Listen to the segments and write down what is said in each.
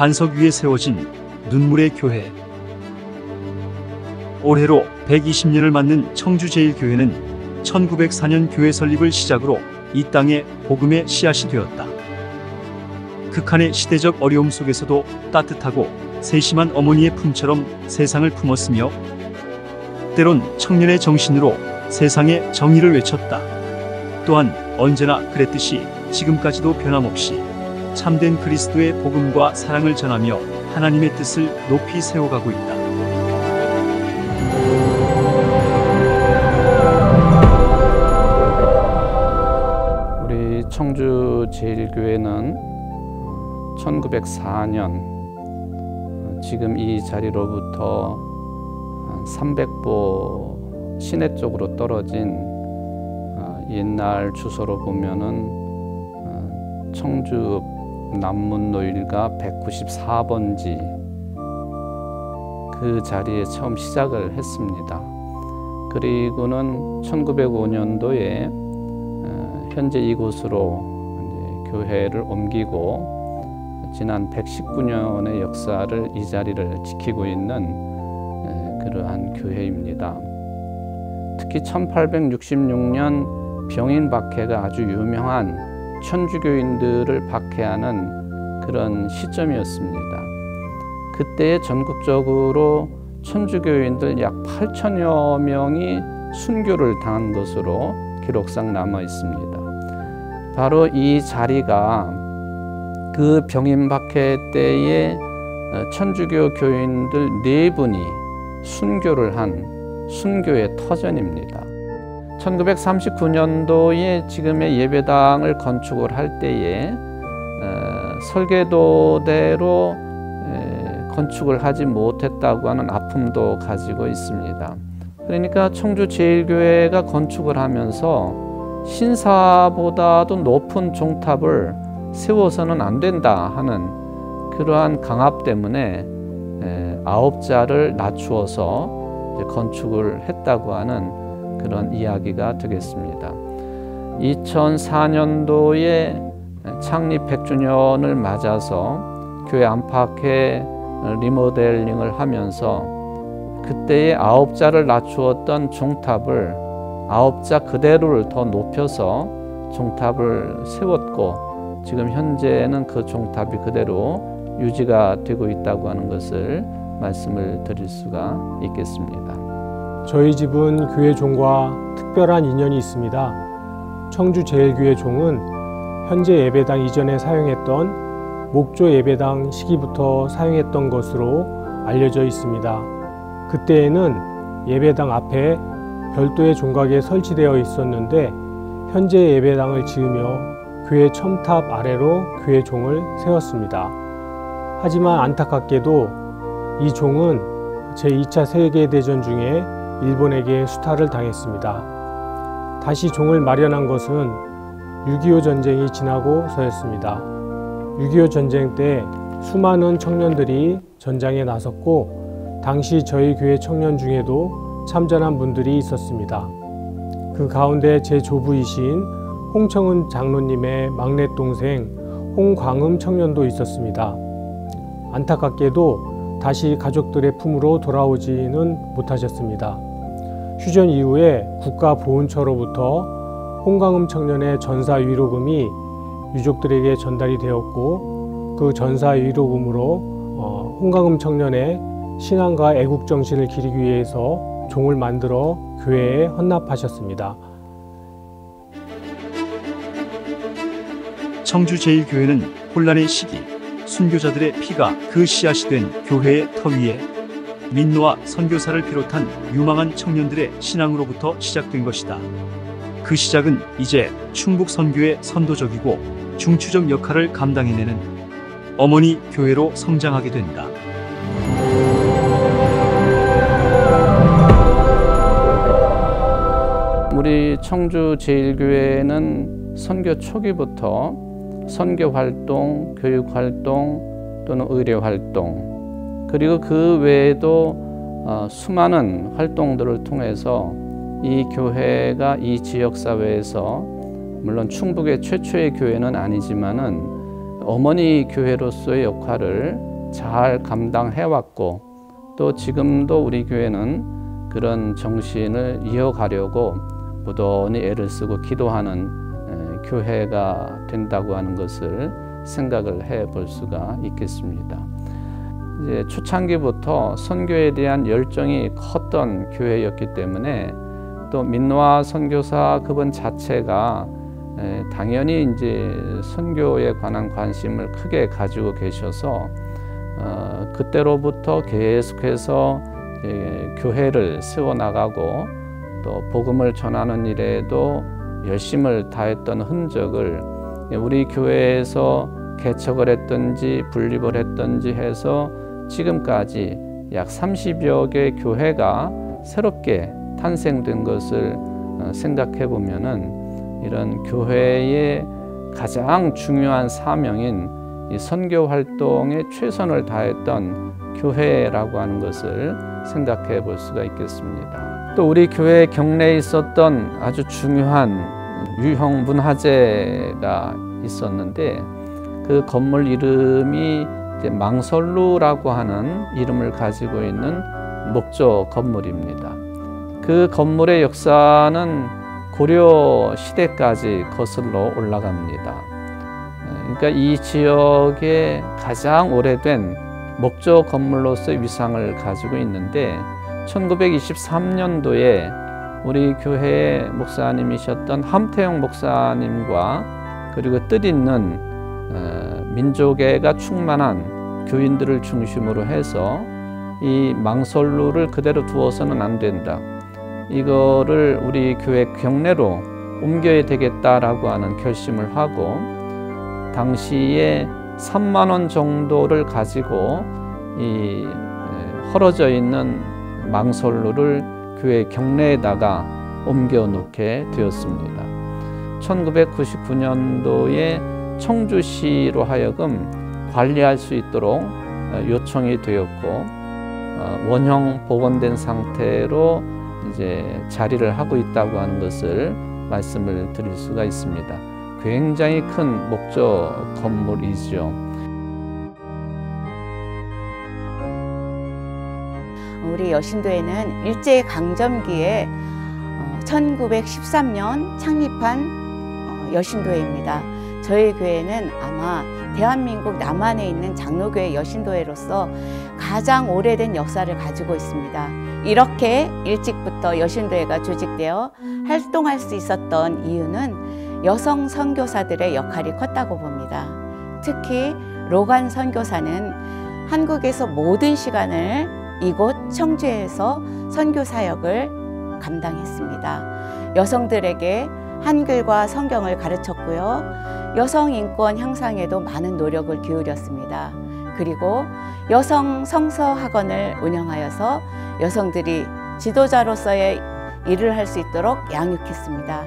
반석 위에 세워진 눈물의 교회. 올해로 120년을 맞는 청주제일교회는 1904년 교회 설립을 시작으로 이 땅에 복음의 씨앗이 되었다. 극한의 시대적 어려움 속에서도 따뜻하고 세심한 어머니의 품처럼 세상을 품었으며 때론 청년의 정신으로 세상의 정의를 외쳤다. 또한 언제나 그랬듯이 지금까지도 변함없이 참된 그리스도의 복음과 사랑을 전하며 하나님의 뜻을 높이 세워가고 있다. 우리 청주제일교회는 1904년 지금 이 자리로부터 300보 시내 쪽으로 떨어진 옛날 주소로 보면은 청주 남문노일가 194번지 그 자리에 처음 시작을 했습니다. 그리고는 1905년도에 현재 이곳으로 교회를 옮기고 지난 119년의 역사를 이 자리를 지키고 있는 그러한 교회입니다. 특히 1866년 병인 박해가 아주 유명한 천주교인들을 박해하는 그런 시점이었습니다. 그때 전국적으로 천주교인들 약 8천여 명이 순교를 당한 것으로 기록상 남아 있습니다. 바로 이 자리가 그 병인 박해 때에 천주교 교인들 4분이 순교를 한 순교의 터전입니다. 1939년도에 지금의 예배당을 건축을 할 때에 설계도대로 건축을 하지 못했다고 하는 아픔도 가지고 있습니다. 그러니까 청주제일교회가 건축을 하면서 신사보다도 높은 종탑을 세워서는 안 된다 하는 그러한 강압 때문에 9자를 낮추어서 건축을 했다고 하는 그런 이야기가 되겠습니다. 2004년도에 창립 100주년을 맞아서 교회 안팎에 리모델링을 하면서 그때의 9자를 낮추었던 종탑을 9자 그대로를 더 높여서 종탑을 세웠고 지금 현재는 그 종탑이 그대로 유지가 되고 있다고 하는 것을 말씀을 드릴 수가 있겠습니다. 저희 집은 교회 종과 특별한 인연이 있습니다. 청주제일교회 종은 현재 예배당 이전에 사용했던 목조 예배당 시기부터 사용했던 것으로 알려져 있습니다. 그때에는 예배당 앞에 별도의 종각에 설치되어 있었는데 현재 예배당을 지으며 교회 첨탑 아래로 교회 종을 세웠습니다. 하지만 안타깝게도 이 종은 제2차 세계대전 중에 일본에게 수탈을 당했습니다. 다시 종을 마련한 것은 6.25 전쟁이 지나고서였습니다. 6.25 전쟁 때 수많은 청년들이 전장에 나섰고 당시 저희 교회 청년 중에도 참전한 분들이 있었습니다. 그 가운데 제 조부이신 홍청은 장로님의 막내 동생 홍광음 청년도 있었습니다. 안타깝게도 다시 가족들의 품으로 돌아오지는 못하셨습니다. 휴전 이후에 국가보훈처로부터 홍광음 청년의 전사 위로금이 유족들에게 전달이 되었고 그 전사 위로금으로 홍광음 청년의 신앙과 애국정신을 기리기 위해서 종을 만들어 교회에 헌납하셨습니다. 청주제일교회는 혼란의 시기 순교자들의 피가 그 씨앗이 된 교회의 터 위에 민노아 선교사를 비롯한 유망한 청년들의 신앙으로부터 시작된 것이다. 그 시작은 이제 충북 선교의 선도적이고 중추적 역할을 감당해내는 어머니 교회로 성장하게 된다. 우리 청주제일교회는 선교 초기부터 선교활동, 교육활동 또는 의료활동 그리고 그 외에도 수많은 활동들을 통해서 이 교회가 이 지역사회에서 물론 충북의 최초의 교회는 아니지만은 어머니 교회로서의 역할을 잘 감당해왔고 또 지금도 우리 교회는 그런 정신을 이어가려고 부단히 애를 쓰고 기도하는 교회가 된다고 하는 것을 생각을 해볼 수가 있겠습니다. 이제 초창기부터 선교에 대한 열정이 컸던 교회였기 때문에 또 민노아 선교사 그분 자체가 당연히 이제 선교에 관한 관심을 크게 가지고 계셔서 그때로부터 계속해서 교회를 세워나가고 또 복음을 전하는 일에도 열심을 다했던 흔적을 우리 교회에서 개척을 했든지 분립을 했든지 해서 지금까지 약 30여 개 교회가 새롭게 탄생된 것을 생각해 보면은 이런 교회의 가장 중요한 사명인 이 선교 활동에 최선을 다했던 교회라고 하는 것을 생각해 볼 수가 있겠습니다. 또 우리 교회 경내에 있었던 아주 중요한 유형 문화재가 있었는데 그 건물 이름이 이제 망설루라고 하는 이름을 가지고 있는 목조 건물입니다. 그 건물의 역사는 고려 시대까지 거슬러 올라갑니다. 그러니까 이 지역의 가장 오래된 목조 건물로서의 위상을 가지고 있는데 1923년도에 우리 교회의 목사님이셨던 함태영 목사님과 그리고 뜻있는 민족애가 충만한 교인들을 중심으로 해서 이 망설루를 그대로 두어서는 안 된다. 이거를 우리 교회 경내로 옮겨야 되겠다라고 하는 결심을 하고 당시에 3만 원 정도를 가지고 이 헐어져 있는 망설루를 교회 경내에다가 옮겨 놓게 되었습니다. 1999년도에 청주시로 하여금 관리할 수 있도록 요청이 되었고 원형 복원된 상태로 이제 자리를 하고 있다고 하는 것을 말씀을 드릴 수가 있습니다. 굉장히 큰 목조 건물이죠. 우리 여신도에는 일제강점기에 1913년 창립한 여신도회입니다. 저희 교회는 아마 대한민국 남한에 있는 장로교회 여신도회로서 가장 오래된 역사를 가지고 있습니다. 이렇게 일찍부터 여신도회가 조직되어 활동할 수 있었던 이유는 여성 선교사들의 역할이 컸다고 봅니다. 특히 로간 선교사는 한국에서 모든 시간을 이곳 청주에서 선교 사역을 감당했습니다. 여성들에게 한글과 성경을 가르쳤고요. 여성 인권 향상에도 많은 노력을 기울였습니다. 그리고 여성 성서 학원을 운영하여서 여성들이 지도자로서의 일을 할 수 있도록 양육했습니다.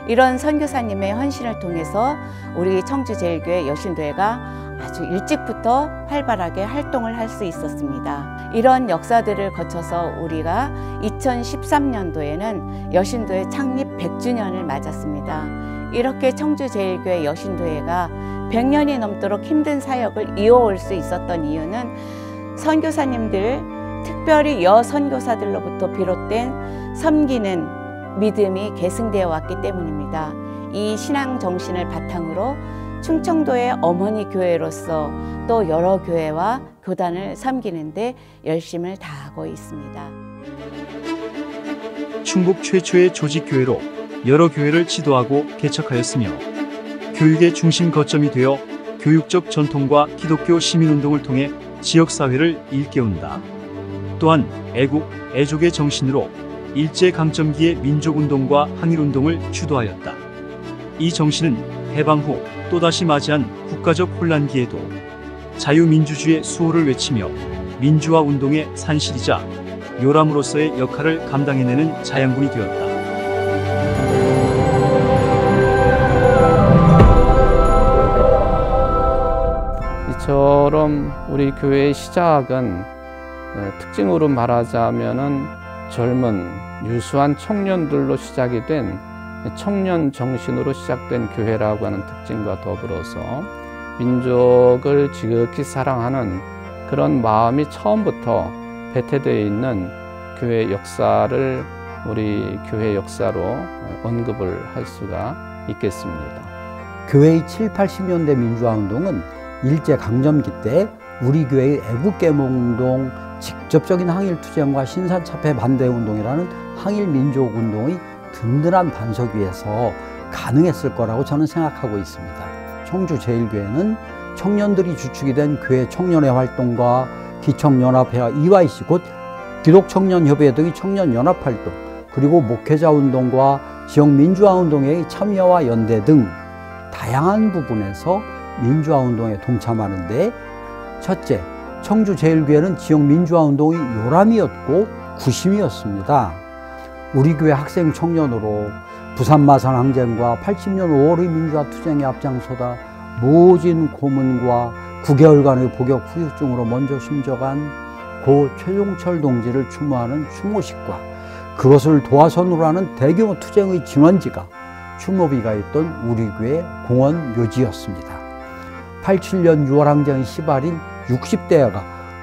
이런 선교사님의 헌신을 통해서 우리 청주제일교회 여신도회가 아주 일찍부터 활발하게 활동을 할 수 있었습니다. 이런 역사들을 거쳐서 우리가 2013년도에는 여신도회 창립 100주년을 맞았습니다. 이렇게 청주제일교회 여신도회가 100년이 넘도록 힘든 사역을 이어올 수 있었던 이유는 선교사님들, 특별히 여선교사들로부터 비롯된 섬기는 믿음이 계승되어 왔기 때문입니다. 이 신앙 정신을 바탕으로 충청도의 어머니 교회로서 또 여러 교회와 교단을 섬기는 데 열심을 다하고 있습니다. 충북 최초의 조직교회로 여러 교회를 지도하고 개척하였으며 교육의 중심 거점이 되어 교육적 전통과 기독교 시민운동을 통해 지역사회를 일깨운다. 또한 애국, 애족의 정신으로 일제강점기의 민족운동과 항일운동을 주도하였다. 이 정신은 해방 후 또다시 맞이한 국가적 혼란기에도 자유민주주의의 수호를 외치며 민주화 운동의 산실이자 요람으로서의 역할을 감당해내는 자양분이 되었다. 이처럼 우리 교회의 시작은 특징으로 말하자면은 젊은 유수한 청년들로 시작이 된 청년 정신으로 시작된 교회라고 하는 특징과 더불어서 민족을 지극히 사랑하는 그런 마음이 처음부터 배태되어 있는 교회 역사를 우리 교회 역사로 언급을 할 수가 있겠습니다. 교회의 7, 80년대 민주화운동은 일제강점기 때 우리 교회의 애국개몽운동, 직접적인 항일투쟁과 신사참패 반대운동이라는 항일민족운동의 든든한 반석 위에서 가능했을 거라고 저는 생각하고 있습니다. 청주제일교회는 청년들이 주축이 된 교회 청년회 활동과 기청연합회와 EYC 곧 기독청년협의회 등의 청년연합활동, 그리고 목회자운동과 지역민주화운동의 참여와 연대 등 다양한 부분에서 민주화운동에 동참하는데, 첫째, 청주제일교회는 지역민주화운동의 요람이었고 구심이었습니다. 우리 교회 학생 청년으로 부산마산 항쟁과 80년 5월의 민주화투쟁에 앞장서다 모진 고문과 9개월간의 복역 후유증으로 먼저 숨져간 고 최종철 동지를 추모하는 추모식과 그것을 도화선으로 하는 대규모 투쟁의 진원지가 추모비가 있던 우리 교회 공원 묘지였습니다. 87년 6월 항쟁의 시발인 60대가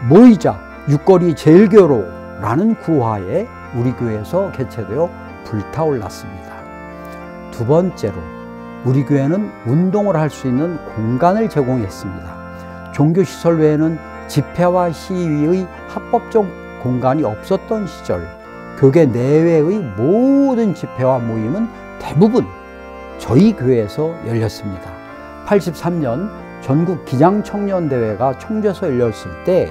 모이자 육거리 제일교로 라는 구화에 우리 교회에서 개최되어 불타올랐습니다. 두 번째로 우리 교회는 운동을 할 수 있는 공간을 제공했습니다. 종교시설 외에는 집회와 시위의 합법적 공간이 없었던 시절, 교계 내외의 모든 집회와 모임은 대부분 저희 교회에서 열렸습니다. 83년 전국 기장청년대회가 청주에서 열렸을 때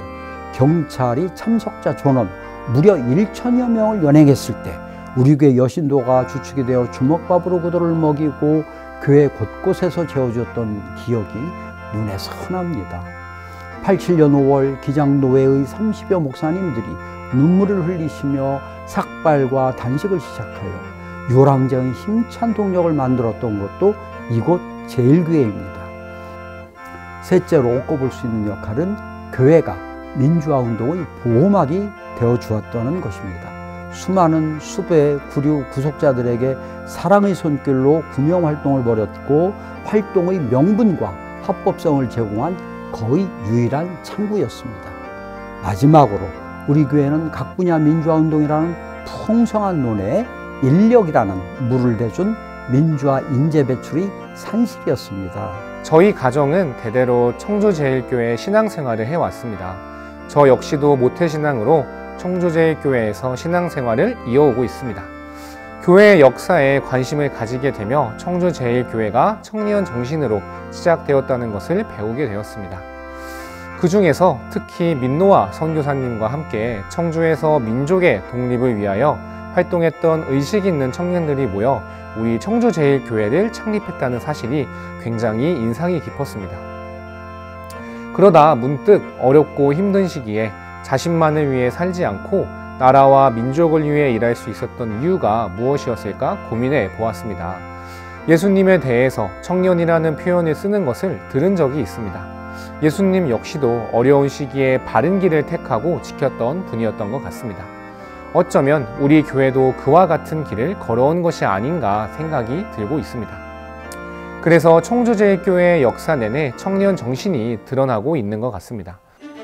경찰이 참석자 전원 무려 1천여 명을 연행했을 때 우리 교회 여신도가 주축이 되어 주먹밥으로 그들을 먹이고 교회 곳곳에서 재워줬던 기억이 눈에 선합니다. 87년 5월 기장노회의 30여 목사님들이 눈물을 흘리시며 삭발과 단식을 시작하여 유월항쟁의 힘찬 동력을 만들었던 것도 이곳 제일교회입니다. 셋째로 꼽을 수 있는 역할은 교회가 민주화운동의 보호막이 되어주었다는 것입니다. 수많은 수배, 구류, 구속자들에게 사랑의 손길로 구명활동을 벌였고 활동의 명분과 합법성을 제공한 거의 유일한 창구였습니다. 마지막으로 우리 교회는 각 분야 민주화운동이라는 풍성한 논에 인력이라는 물을 대준 민주화 인재 배출의 산실이었습니다. 저희 가정은 대대로 청주제일교회 신앙생활을 해왔습니다. 저 역시도 모태신앙으로 청주제일교회에서 신앙생활을 이어오고 있습니다. 교회의 역사에 관심을 가지게 되며 청주제일교회가 청년 정신으로 시작되었다는 것을 배우게 되었습니다. 그 중에서 특히 민노아 선교사님과 함께 청주에서 민족의 독립을 위하여 활동했던 의식 있는 청년들이 모여 우리 청주제일교회를 창립했다는 사실이 굉장히 인상이 깊었습니다. 그러다 문득 어렵고 힘든 시기에 자신만을 위해 살지 않고 나라와 민족을 위해 일할 수 있었던 이유가 무엇이었을까 고민해 보았습니다. 예수님에 대해서 청년이라는 표현을 쓰는 것을 들은 적이 있습니다. 예수님 역시도 어려운 시기에 바른 길을 택하고 지켰던 분이었던 것 같습니다. 어쩌면 우리 교회도 그와 같은 길을 걸어온 것이 아닌가 생각이 들고 있습니다. 그래서 청주제일교회의 역사 내내 청년 정신이 드러나고 있는 것 같습니다.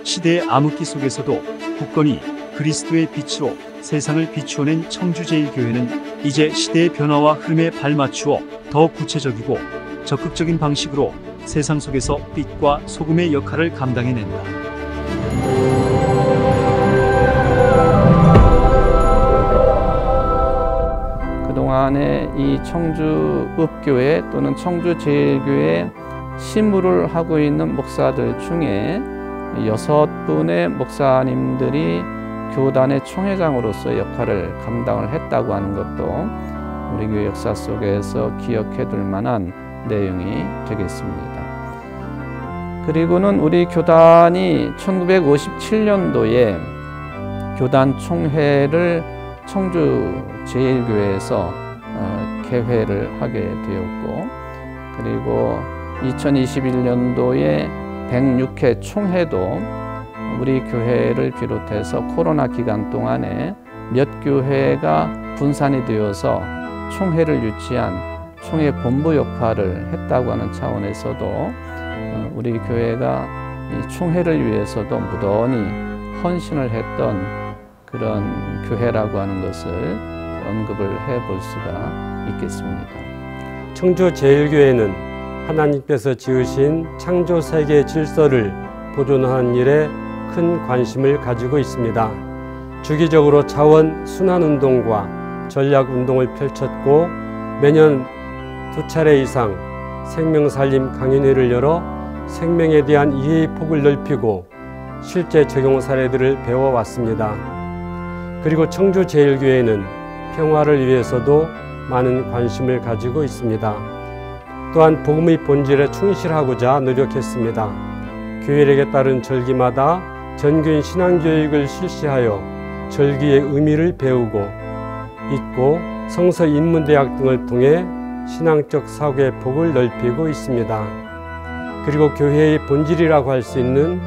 시대의 암흑기 속에서도 굳건히 그리스도의 빛으로 세상을 비추어낸 청주제일교회는 이제 시대의 변화와 흐름에 발맞추어 더 구체적이고 적극적인 방식으로 세상 속에서 빛과 소금의 역할을 감당해낸다. 그동안에 이 청주읍교회 또는 청주제일교회 신부를 하고 있는 목사들 중에 6분의 목사님들이 교단의 총회장으로서 역할을 감당을 했다고 하는 것도 우리 교회 역사 속에서 기억해 둘 만한 내용이 되겠습니다. 그리고는 우리 교단이 1957년도에 교단 총회를 청주제일교회에서 개회를 하게 되었고, 그리고 2021년도에 106회 총회도 우리 교회를 비롯해서 코로나 기간 동안에 몇 교회가 분산이 되어서 총회를 유치한 총회 본부 역할을 했다고 하는 차원에서도 우리 교회가 이 총회를 위해서도 무던히 헌신을 했던 그런 교회라고 하는 것을 언급을 해볼 수가 있겠습니다. 청주제일교회는 하나님께서 지으신 창조 세계 질서를 보존하는 일에 큰 관심을 가지고 있습니다. 주기적으로 자원 순환운동과 전략운동을 펼쳤고 매년 2차례 이상 생명살림 강연회를 열어 생명에 대한 이해의 폭을 넓히고 실제 적용 사례들을 배워왔습니다. 그리고 청주제일교회는 평화를 위해서도 많은 관심을 가지고 있습니다. 또한 복음의 본질에 충실하고자 노력했습니다. 교회력에 따른 절기마다 전교인 신앙교육을 실시하여 절기의 의미를 배우고 있고 성서인문대학 등을 통해 신앙적 사고의 폭을 넓히고 있습니다. 그리고 교회의 본질이라고 할 수 있는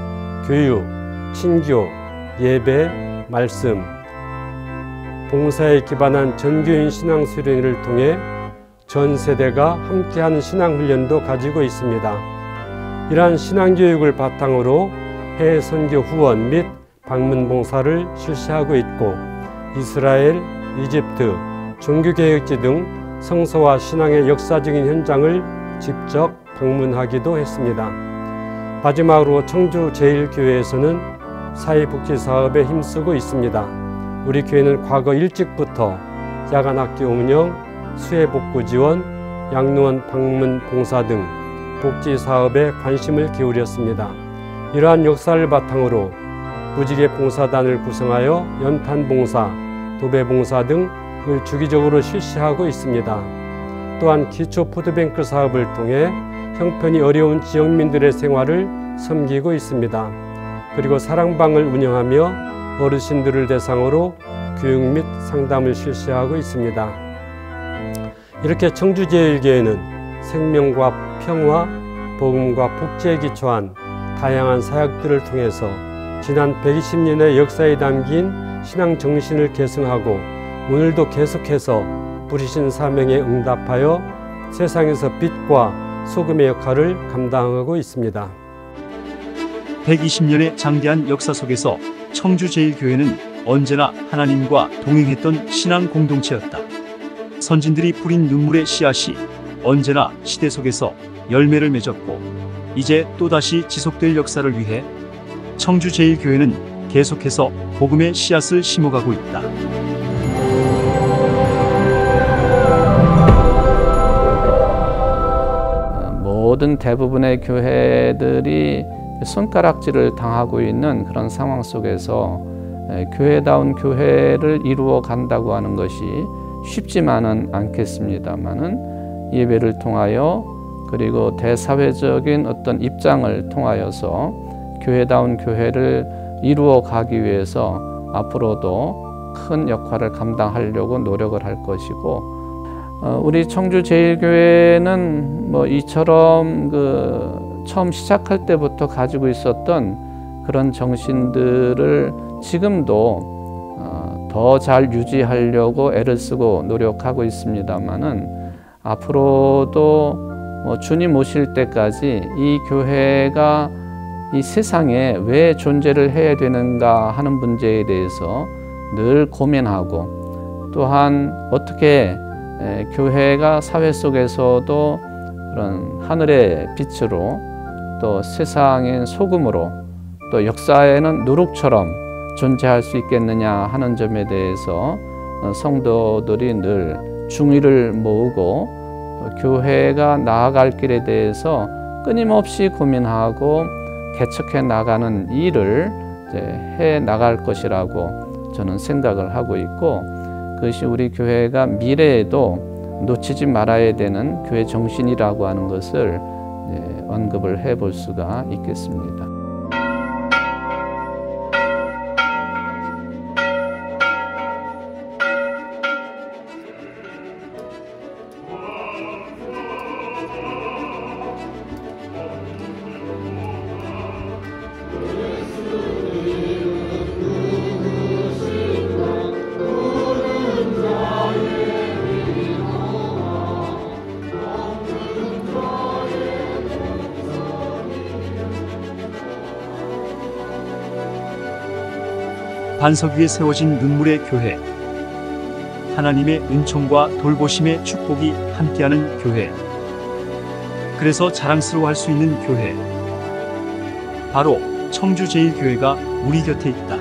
교육, 친교, 예배, 말씀, 봉사에 기반한 전교인 신앙 수련회를 통해 전 세대가 함께하는 신앙 훈련도 가지고 있습니다. 이러한 신앙 교육을 바탕으로 해외 선교 후원 및 방문 봉사를 실시하고 있고 이스라엘, 이집트, 종교개혁지 등 성서와 신앙의 역사적인 현장을 직접 방문하기도 했습니다. 마지막으로 청주제일교회에서는 사회복지 사업에 힘쓰고 있습니다. 우리 교회는 과거 일찍부터 야간학교 운영, 수해복구 지원, 양로원 방문 봉사 등 복지 사업에 관심을 기울였습니다. 이러한 역사를 바탕으로 무지개 봉사단을 구성하여 연탄 봉사, 도배 봉사 등을 주기적으로 실시하고 있습니다. 또한 기초 푸드뱅크 사업을 통해 형편이 어려운 지역민들의 생활을 섬기고 있습니다. 그리고 사랑방을 운영하며 어르신들을 대상으로 교육 및 상담을 실시하고 있습니다. 이렇게 청주제일교회는 생명과 평화, 복음과 복지에 기초한 다양한 사역들을 통해서 지난 120년의 역사에 담긴 신앙 정신을 계승하고 오늘도 계속해서 부르신 사명에 응답하여 세상에서 빛과 소금의 역할을 감당하고 있습니다. 120년의 장대한 역사 속에서 청주제일교회는 언제나 하나님과 동행했던 신앙 공동체였다. 선진들이 뿌린 눈물의 씨앗이 언제나 시대 속에서 열매를 맺었고 이제 또다시 지속될 역사를 위해 청주제일교회는 계속해서 복음의 씨앗을 심어가고 있다. 모든 대부분의 교회들이 손가락질을 당하고 있는 그런 상황 속에서 교회다운 교회를 이루어 간다고 하는 것이 쉽지만은 않겠습니다만은 예배를 통하여 그리고 대사회적인 어떤 입장을 통하여서 교회다운 교회를 이루어 가기 위해서 앞으로도 큰 역할을 감당하려고 노력을 할 것이고 우리 청주제일교회는 이처럼 처음 시작할 때부터 가지고 있었던 그런 정신들을 지금도 더 잘 유지하려고 애를 쓰고 노력하고 있습니다만은 앞으로도 주님 오실 때까지 이 교회가 이 세상에 왜 존재를 해야 되는가 하는 문제에 대해서 늘 고민하고 또한 어떻게 교회가 사회 속에서도 그런 하늘의 빛으로 또 세상의 소금으로 또 역사에는 누룩처럼 존재할 수 있겠느냐 하는 점에 대해서 성도들이 늘 중의를 모으고 교회가 나아갈 길에 대해서 끊임없이 고민하고 개척해 나가는 일을 해 나갈 것이라고 저는 생각을 하고 있고 그것이 우리 교회가 미래에도 놓치지 말아야 되는 교회 정신이라고 하는 것을 언급을 해볼 수가 있겠습니다. 반석 위에 세워진 눈물의 교회. 하나님의 은총과 돌보심의 축복이 함께하는 교회. 그래서 자랑스러워할 수 있는 교회. 바로 청주제일교회가 우리 곁에 있다.